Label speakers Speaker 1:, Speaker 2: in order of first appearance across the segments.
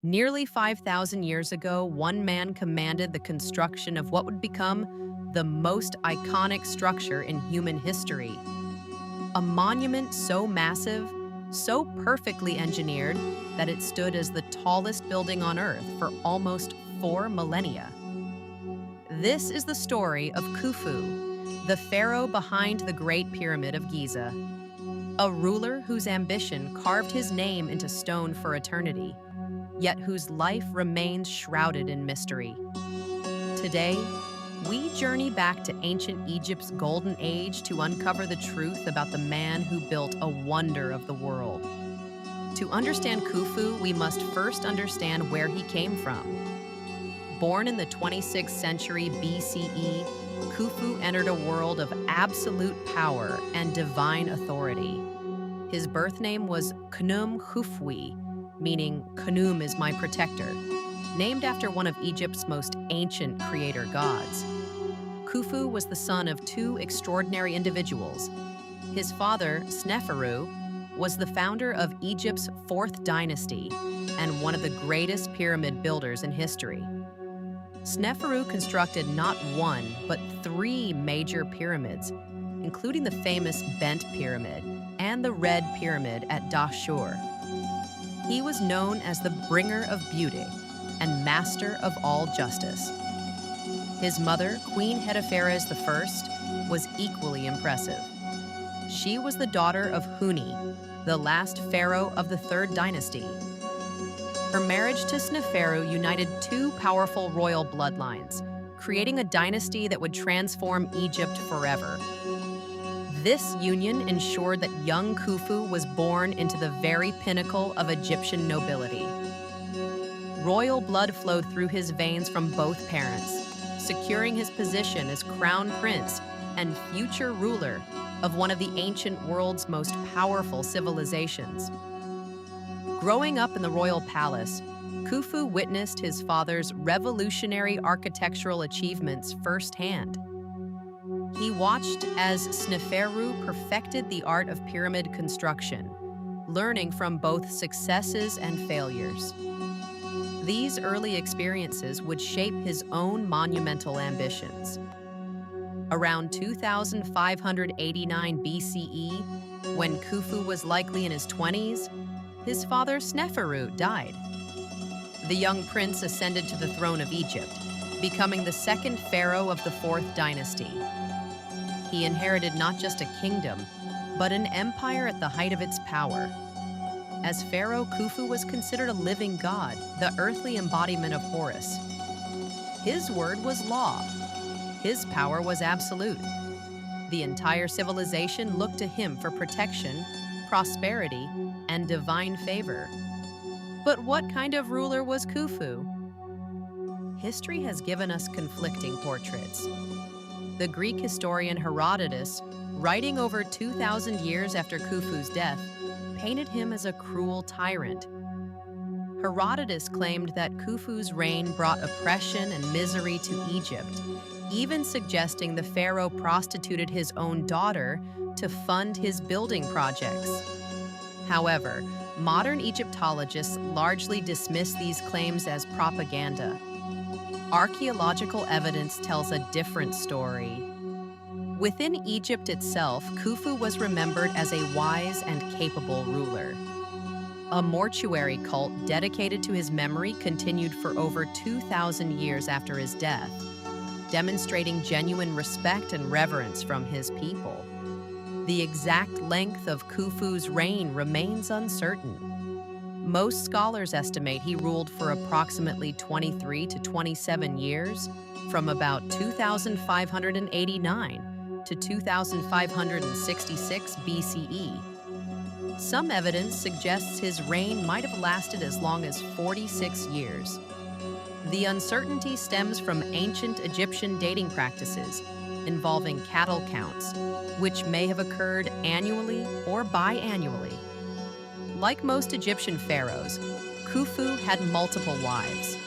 Speaker 1: Nearly 5,000 years ago, one man commanded the construction of what would become the most iconic structure in human history. A monument so massive, so perfectly engineered, that it stood as the tallest building on Earth for almost 4 millennia. This is the story of Khufu, the pharaoh behind the Great Pyramid of Giza, a ruler whose ambition carved his name into stone for eternity, yet whose life remains shrouded in mystery. Today, we journey back to ancient Egypt's golden age to uncover the truth about the man who built a wonder of the world. To understand Khufu, we must first understand where he came from. Born in the 26th century BCE, Khufu entered a world of absolute power and divine authority. His birth name was Khnum Khufui, meaning Khnum is my protector, named after one of Egypt's most ancient creator gods. Khufu was the son of two extraordinary individuals. His father, Sneferu, was the founder of Egypt's fourth dynasty and one of the greatest pyramid builders in history. Sneferu constructed not one, but three major pyramids, including the famous Bent Pyramid and the Red Pyramid at Dashur. He was known as the bringer of beauty and master of all justice. His mother, Queen Hetepheres I, was equally impressive. She was the daughter of Huni, the last pharaoh of the Third Dynasty. Her marriage to Sneferu united two powerful royal bloodlines, creating a dynasty that would transform Egypt forever. This union ensured that young Khufu was born into the very pinnacle of Egyptian nobility. Royal blood flowed through his veins from both parents, securing his position as crown prince and future ruler of one of the ancient world's most powerful civilizations. Growing up in the royal palace, Khufu witnessed his father's revolutionary architectural achievements firsthand. He watched as Sneferu perfected the art of pyramid construction, learning from both successes and failures. These early experiences would shape his own monumental ambitions. Around 2589 BCE, when Khufu was likely in his 20s, his father Sneferu died. The young prince ascended to the throne of Egypt, becoming the second pharaoh of the Fourth Dynasty. He inherited not just a kingdom, but an empire at the height of its power. As pharaoh, Khufu was considered a living god, the earthly embodiment of Horus. His word was law. His power was absolute. The entire civilization looked to him for protection, prosperity, and divine favor. But what kind of ruler was Khufu? History has given us conflicting portraits. The Greek historian Herodotus, writing over 2,000 years after Khufu's death, painted him as a cruel tyrant. Herodotus claimed that Khufu's reign brought oppression and misery to Egypt, even suggesting the pharaoh prostituted his own daughter to fund his building projects. However, modern Egyptologists largely dismiss these claims as propaganda. Archaeological evidence tells a different story. Within Egypt itself, Khufu was remembered as a wise and capable ruler. A mortuary cult dedicated to his memory continued for over 2,000 years after his death, demonstrating genuine respect and reverence from his people. The exact length of Khufu's reign remains uncertain. Most scholars estimate he ruled for approximately 23 to 27 years, from about 2,589 to 2,566 BCE. Some evidence suggests his reign might have lasted as long as 46 years. The uncertainty stems from ancient Egyptian dating practices involving cattle counts, which may have occurred annually or biannually. Like most Egyptian pharaohs, Khufu had multiple wives.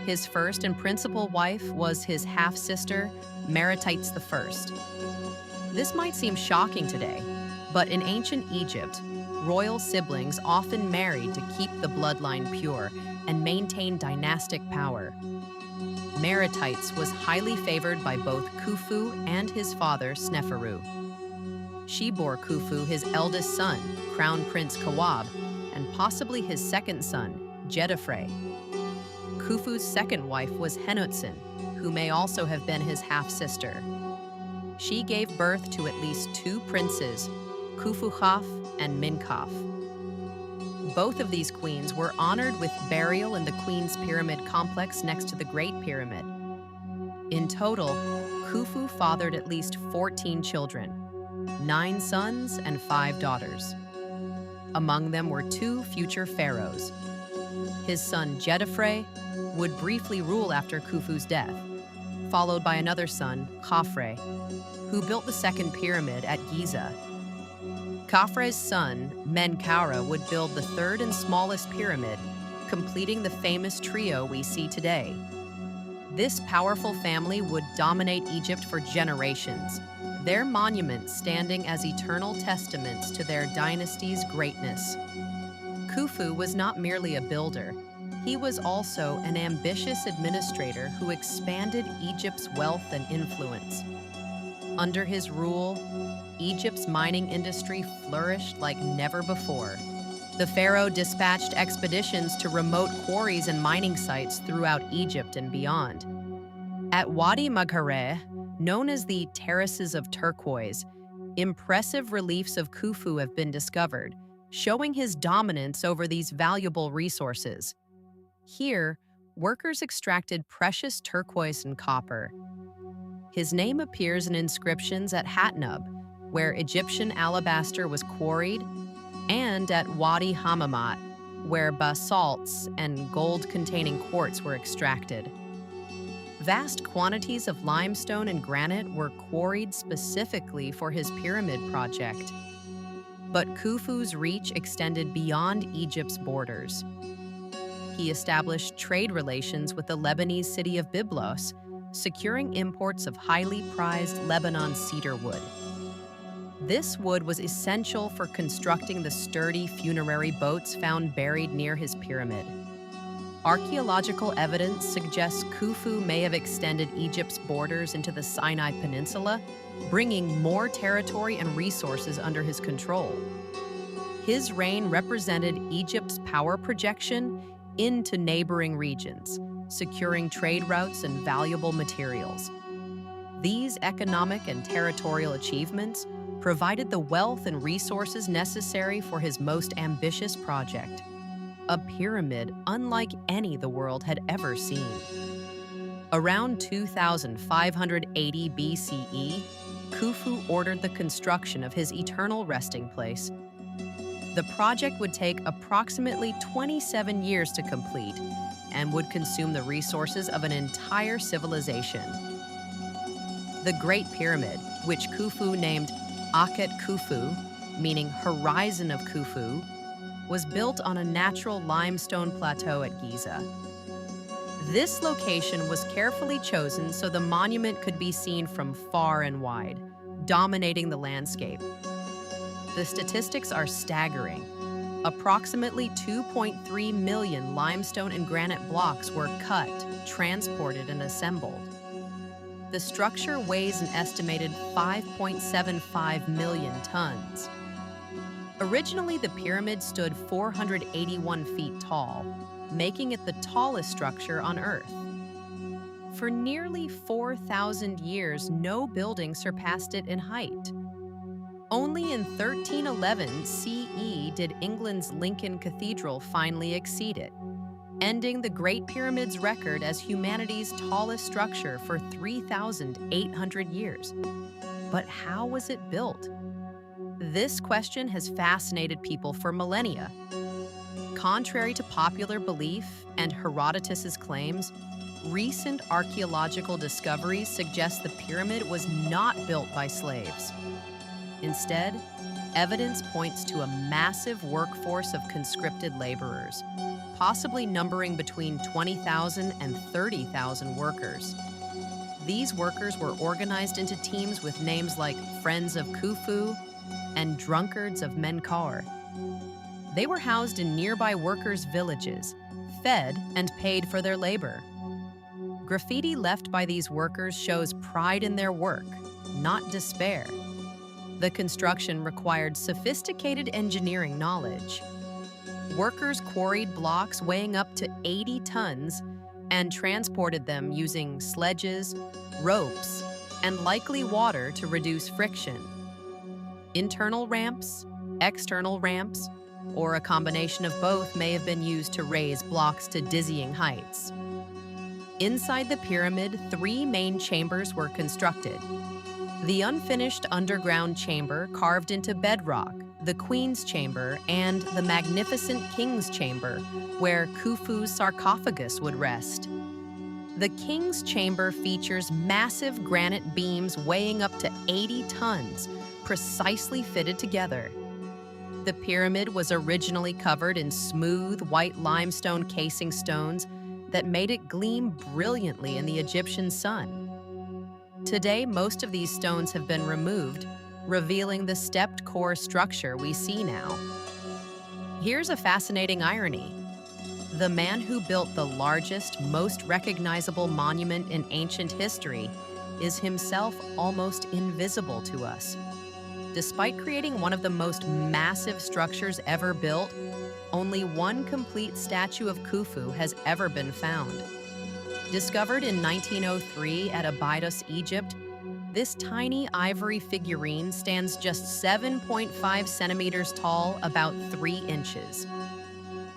Speaker 1: His first and principal wife was his half-sister, Meritites I. This might seem shocking today, but in ancient Egypt, Royal siblings often married to keep the bloodline pure and maintain dynastic power. Meritites was highly favored by both Khufu and his father Sneferu. She bore Khufu his eldest son, Crown Prince Kawab, and possibly his second son, Jedafre. Khufu's second wife was Henutsen, who may also have been his half-sister. She gave birth to at least two princes, Khufukhaf and Minkaf. Both of these queens were honored with burial in the Queen's Pyramid complex next to the Great Pyramid. In total, Khufu fathered at least 14 children, 9 sons and 5 daughters. Among them were 2 future pharaohs. His son Jedafre would briefly rule after Khufu's death, followed by another son, Khafre, who built the second pyramid at Giza. Khafre's son, Menkaura, would build the third and smallest pyramid, completing the famous trio we see today. This powerful family would dominate Egypt for generations, their monuments standing as eternal testaments to their dynasty's greatness. Khufu was not merely a builder. He was also an ambitious administrator who expanded Egypt's wealth and influence. Under his rule, Egypt's mining industry flourished like never before. The pharaoh dispatched expeditions to remote quarries and mining sites throughout Egypt and beyond. At Wadi Maghareh, known as the Terraces of Turquoise, impressive reliefs of Khufu have been discovered, showing his dominance over these valuable resources. Here, workers extracted precious turquoise and copper. His name appears in inscriptions at Hatnub, where Egyptian alabaster was quarried, and at Wadi Hammamat, where basalts and gold-containing quartz were extracted. Vast quantities of limestone and granite were quarried specifically for his pyramid project. But Khufu's reach extended beyond Egypt's borders. He established trade relations with the Lebanese city of Byblos, securing imports of highly prized Lebanon cedar wood. This wood was essential for constructing the sturdy funerary boats found buried near his pyramid. Archaeological evidence suggests Khufu may have extended Egypt's borders into the Sinai Peninsula, bringing more territory and resources under his control. His reign represented Egypt's power projection into neighboring regions, securing trade routes and valuable materials. These economic and territorial achievements provided the wealth and resources necessary for his most ambitious project, a pyramid unlike any the world had ever seen. Around 2580 BCE, Khufu ordered the construction of his eternal resting place. The project would take approximately 27 years to complete and would consume the resources of an entire civilization. The Great Pyramid, which Khufu named Akhet Khufu, meaning Horizon of Khufu, was built on a natural limestone plateau at Giza. This location was carefully chosen so the monument could be seen from far and wide, dominating the landscape. The statistics are staggering. Approximately 2.3 million limestone and granite blocks were cut, transported, and assembled. The structure weighs an estimated 5.75 million tons. Originally, the pyramid stood 481 feet tall, making it the tallest structure on Earth. For nearly 4,000 years, no building surpassed it in height. Only in 1311 CE did England's Lincoln Cathedral finally exceed it, ending the Great Pyramid's record as humanity's tallest structure for 3,800 years. But how was it built? This question has fascinated people for millennia. Contrary to popular belief and Herodotus's claims, recent archaeological discoveries suggest the pyramid was not built by slaves. Instead, evidence points to a massive workforce of conscripted laborers, possibly numbering between 20,000 and 30,000 workers. These workers were organized into teams with names like Friends of Khufu and Drunkards of Menkaure. They were housed in nearby workers' villages, fed and paid for their labor. Graffiti left by these workers shows pride in their work, not despair. The construction required sophisticated engineering knowledge. Workers quarried blocks weighing up to 80 tons and transported them using sledges, ropes, and likely water to reduce friction. Internal ramps, external ramps, or a combination of both may have been used to raise blocks to dizzying heights. Inside the pyramid, 3 main chambers were constructed. The unfinished underground chamber carved into bedrock, the Queen's Chamber, and the magnificent King's Chamber, where Khufu's sarcophagus would rest. The King's Chamber features massive granite beams weighing up to 80 tons, precisely fitted together. The pyramid was originally covered in smooth, white limestone casing stones that made it gleam brilliantly in the Egyptian sun. Today, most of these stones have been removed, revealing the stepped core structure we see now. Here's a fascinating irony. The man who built the largest, most recognizable monument in ancient history is himself almost invisible to us. Despite creating one of the most massive structures ever built, only one complete statue of Khufu has ever been found. Discovered in 1903 at Abydos, Egypt, this tiny ivory figurine stands just 7.5 centimeters tall, about 3 inches.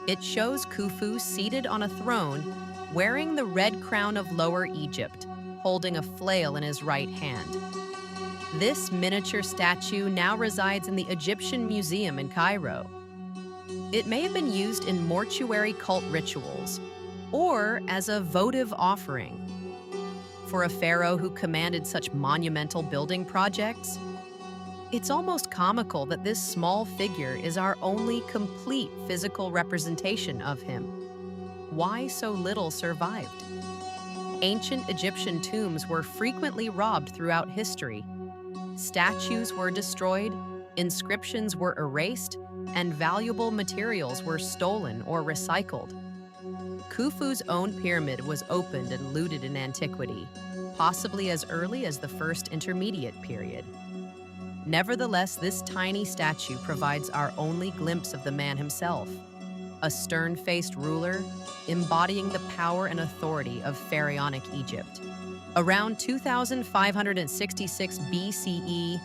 Speaker 1: It shows Khufu seated on a throne, wearing the red crown of Lower Egypt, holding a flail in his right hand. This miniature statue now resides in the Egyptian Museum in Cairo. It may have been used in mortuary cult rituals, or as a votive offering. For a pharaoh who commanded such monumental building projects, it's almost comical that this small figure is our only complete physical representation of him. Why so little survived? Ancient Egyptian tombs were frequently robbed throughout history. Statues were destroyed, inscriptions were erased, and valuable materials were stolen or recycled. Khufu's own pyramid was opened and looted in antiquity, possibly as early as the First Intermediate period. Nevertheless, this tiny statue provides our only glimpse of the man himself, a stern-faced ruler embodying the power and authority of pharaonic Egypt. Around 2566 BCE,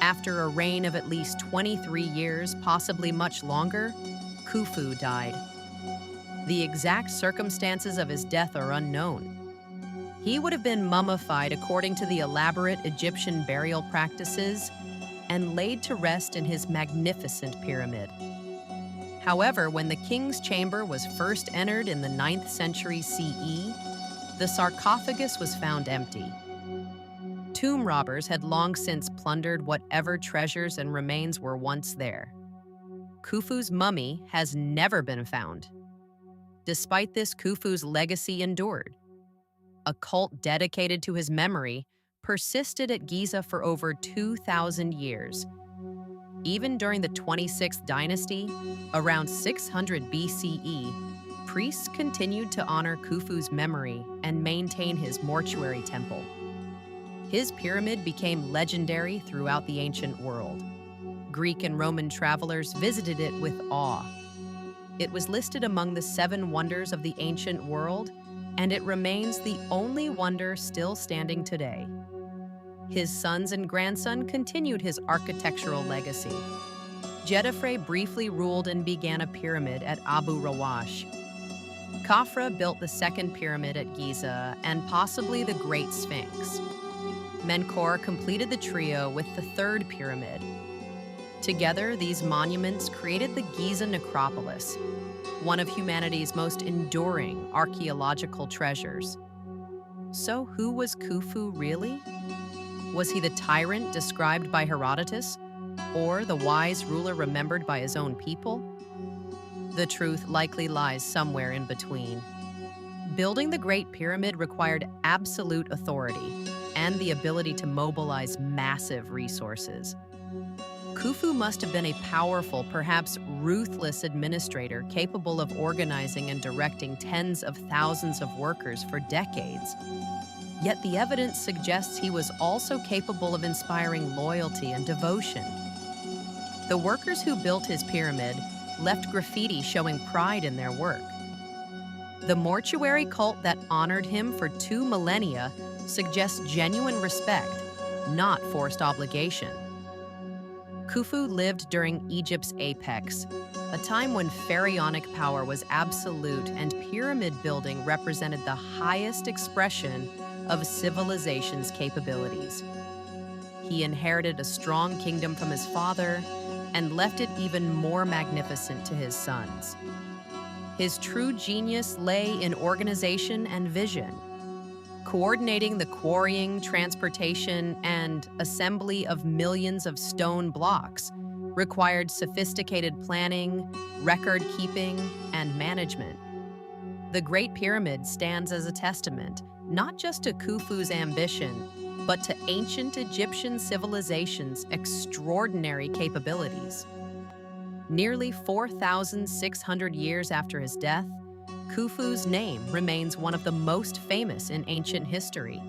Speaker 1: after a reign of at least 23 years, possibly much longer, Khufu died. The exact circumstances of his death are unknown. He would have been mummified according to the elaborate Egyptian burial practices and laid to rest in his magnificent pyramid. However, when the king's chamber was first entered in the 9th century CE, the sarcophagus was found empty. Tomb robbers had long since plundered whatever treasures and remains were once there. Khufu's mummy has never been found. Despite this, Khufu's legacy endured. A cult dedicated to his memory persisted at Giza for over 2,000 years. Even during the 26th dynasty, around 600 BCE, priests continued to honor Khufu's memory and maintain his mortuary temple. His pyramid became legendary throughout the ancient world. Greek and Roman travelers visited it with awe. It was listed among the 7 wonders of the ancient world, and it remains the only wonder still standing today. His sons and grandson continued his architectural legacy. Jedefre briefly ruled and began a pyramid at Abu Rawash. Khafra built the second pyramid at Giza and possibly the Great Sphinx. Menkaure completed the trio with the third pyramid. Together, these monuments created the Giza necropolis, one of humanity's most enduring archaeological treasures. So who was Khufu really? Was he the tyrant described by Herodotus, or the wise ruler remembered by his own people? The truth likely lies somewhere in between. Building the Great Pyramid required absolute authority and the ability to mobilize massive resources. Khufu must have been a powerful, perhaps ruthless administrator capable of organizing and directing tens of thousands of workers for decades. Yet the evidence suggests he was also capable of inspiring loyalty and devotion. The workers who built his pyramid left graffiti showing pride in their work. The mortuary cult that honored him for 2 millennia suggests genuine respect, not forced obligation. Khufu lived during Egypt's apex, a time when pharaonic power was absolute and pyramid building represented the highest expression of civilization's capabilities. He inherited a strong kingdom from his father and left it even more magnificent to his sons. His true genius lay in organization and vision. Coordinating the quarrying, transportation, and assembly of millions of stone blocks required sophisticated planning, record-keeping, and management. The Great Pyramid stands as a testament not just to Khufu's ambition, but to ancient Egyptian civilization's extraordinary capabilities. Nearly 4,600 years after his death, Khufu's name remains one of the most famous in ancient history.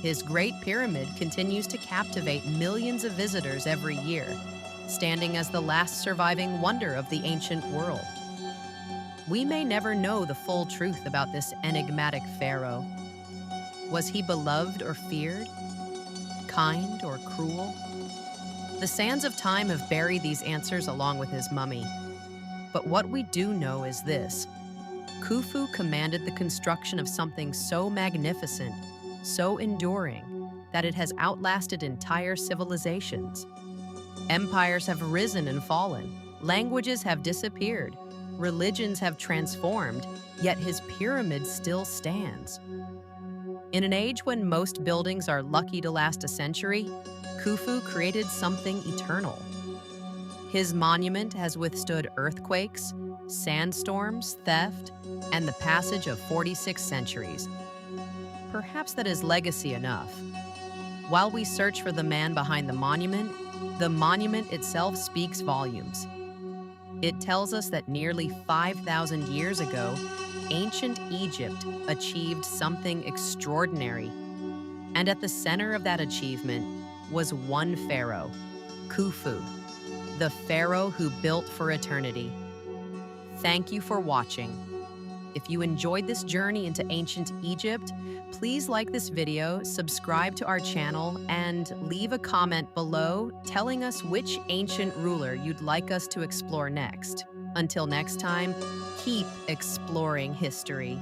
Speaker 1: His Great Pyramid continues to captivate millions of visitors every year, standing as the last surviving wonder of the ancient world. We may never know the full truth about this enigmatic pharaoh. Was he beloved or feared? Kind or cruel? The sands of time have buried these answers along with his mummy. But what we do know is this: Khufu commanded the construction of something so magnificent, so enduring, that it has outlasted entire civilizations. Empires have risen and fallen, languages have disappeared, religions have transformed, yet his pyramid still stands. In an age when most buildings are lucky to last a century, Khufu created something eternal. His monument has withstood earthquakes, sandstorms, theft, and the passage of 46 centuries. Perhaps that is legacy enough. While we search for the man behind the monument itself speaks volumes. It tells us that nearly 5,000 years ago, ancient Egypt achieved something extraordinary. And at the center of that achievement was one pharaoh, Khufu, the pharaoh who built for eternity. Thank you for watching. If you enjoyed this journey into ancient Egypt, please like this video, subscribe to our channel, and leave a comment below telling us which ancient ruler you'd like us to explore next. Until next time, keep exploring history.